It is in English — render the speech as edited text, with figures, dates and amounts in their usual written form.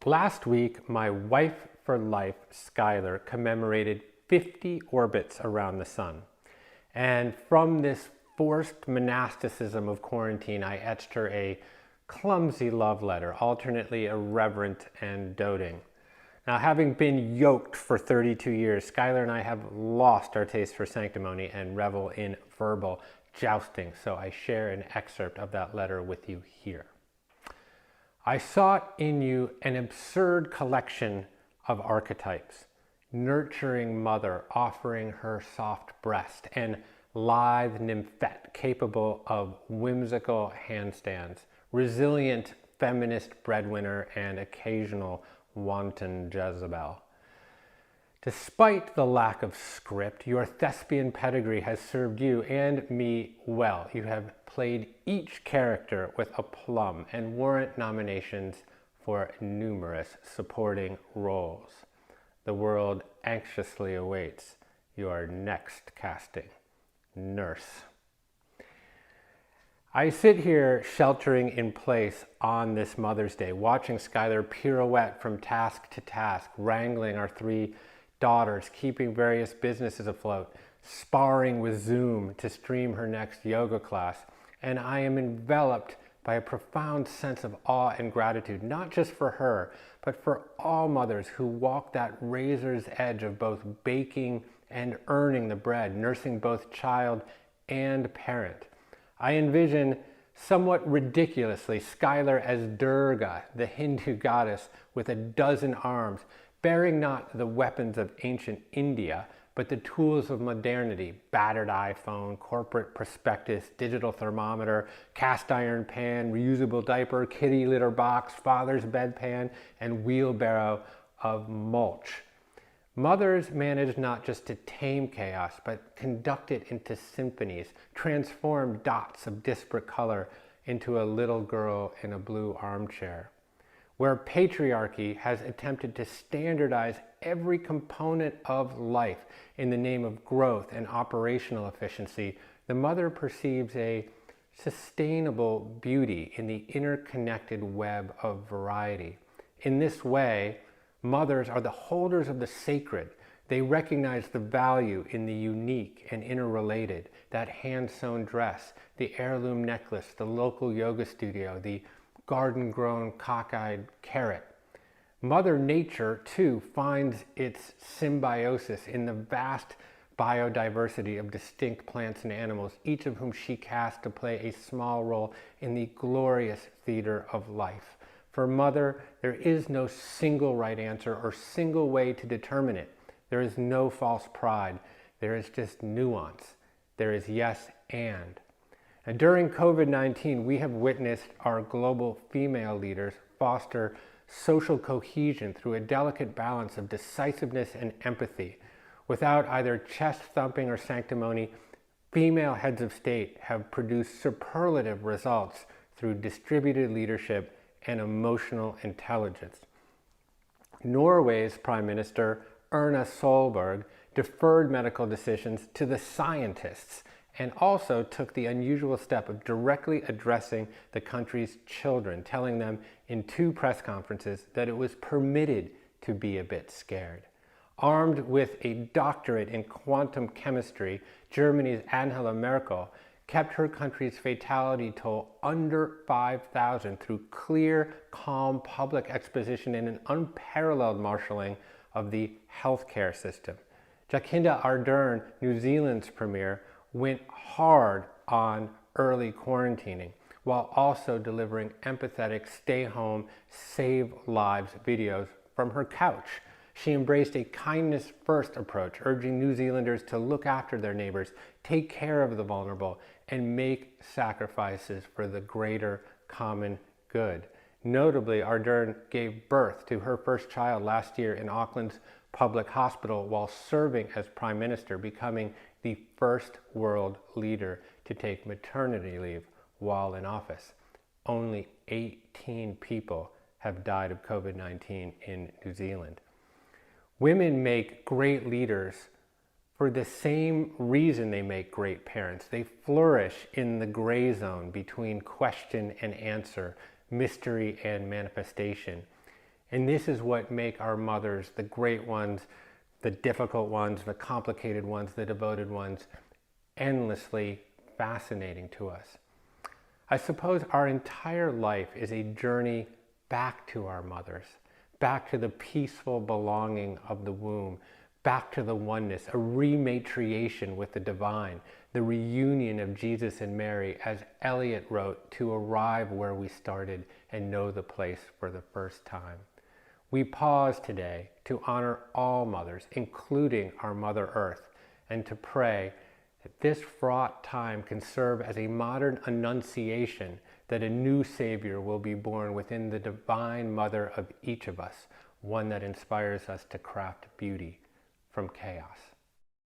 Last week, my wife for life, Skylar, commemorated 50 orbits around the sun. And from this forced monasticism of quarantine, I etched her a clumsy love letter, alternately irreverent and doting. Now, having been yoked for 32 years, Skylar and I have lost our taste for sanctimony and revel in verbal jousting, so I share an excerpt of that letter with you here. I sought in you an absurd collection of archetypes, nurturing mother offering her soft breast, and lithe nymphette capable of whimsical handstands, resilient feminist breadwinner, and occasional wanton Jezebel. Despite the lack of script, your thespian pedigree has served you and me well. You have played each character with aplomb and warrant nominations for numerous supporting roles. The world anxiously awaits your next casting. Nurse. I sit here sheltering in place on this Mother's Day, watching Skylar pirouette from task to task, wrangling our three daughters, keeping various businesses afloat, sparring with Zoom to stream her next yoga class. And I am enveloped by a profound sense of awe and gratitude, not just for her, but for all mothers who walk that razor's edge of both baking and earning the bread, nursing both child and parent. I envision, somewhat ridiculously, Skylar as Durga, the Hindu goddess with a dozen arms, bearing not the weapons of ancient India, but the tools of modernity: battered iPhone, corporate prospectus, digital thermometer, cast iron pan, reusable diaper, kitty litter box, father's bedpan, and wheelbarrow of mulch. Mothers manage not just to tame chaos, but conduct it into symphonies, transform dots of disparate color into a little girl in a blue armchair. Where patriarchy has attempted to standardize every component of life in the name of growth and operational efficiency, the mother perceives a sustainable beauty in the interconnected web of variety. In this way, mothers are the holders of the sacred. They recognize the value in the unique and interrelated, that hand-sewn dress, the heirloom necklace, the local yoga studio, the garden-grown cockeyed carrot. Mother Nature, too, finds its symbiosis in the vast biodiversity of distinct plants and animals, each of whom she cast to play a small role in the glorious theater of life. For Mother, there is no single right answer or single way to determine it. There is no false pride. There is just nuance. There is yes and. And during COVID-19, we have witnessed our global female leaders foster social cohesion through a delicate balance of decisiveness and empathy. Without either chest thumping or sanctimony, female heads of state have produced superlative results through distributed leadership and emotional intelligence. Norway's Prime Minister, Erna Solberg, deferred medical decisions to the scientists and also took the unusual step of directly addressing the country's children, telling them in 2 press conferences that it was permitted to be a bit scared. Armed with a doctorate in quantum chemistry, Germany's Angela Merkel kept her country's fatality toll under 5,000 through clear, calm public exposition and an unparalleled marshalling of the healthcare system. Jacinda Ardern, New Zealand's premier, went hard on early quarantining while also delivering empathetic stay-home, save lives videos from her couch. She embraced a kindness-first approach, urging New Zealanders to look after their neighbors, take care of the vulnerable, and make sacrifices for the greater common good. Notably, Ardern gave birth to her first child last year in Auckland's public hospital while serving as Prime Minister, becoming the first world leader to take maternity leave while in office. Only 18 people have died of COVID-19 in New Zealand. Women make great leaders for the same reason they make great parents. They flourish in the gray zone between question and answer, mystery and manifestation. And this is what make our mothers, the great ones, the difficult ones, the complicated ones, the devoted ones, endlessly fascinating to us. I suppose our entire life is a journey back to our mothers, back to the peaceful belonging of the womb, back to the oneness, a rematriation with the divine, the reunion of Jesus and Mary, as Eliot wrote, to arrive where we started and know the place for the first time. We pause today to honor all mothers, including our Mother Earth, and to pray that this fraught time can serve as a modern annunciation that a new Savior will be born within the divine mother of each of us, one that inspires us to craft beauty from chaos.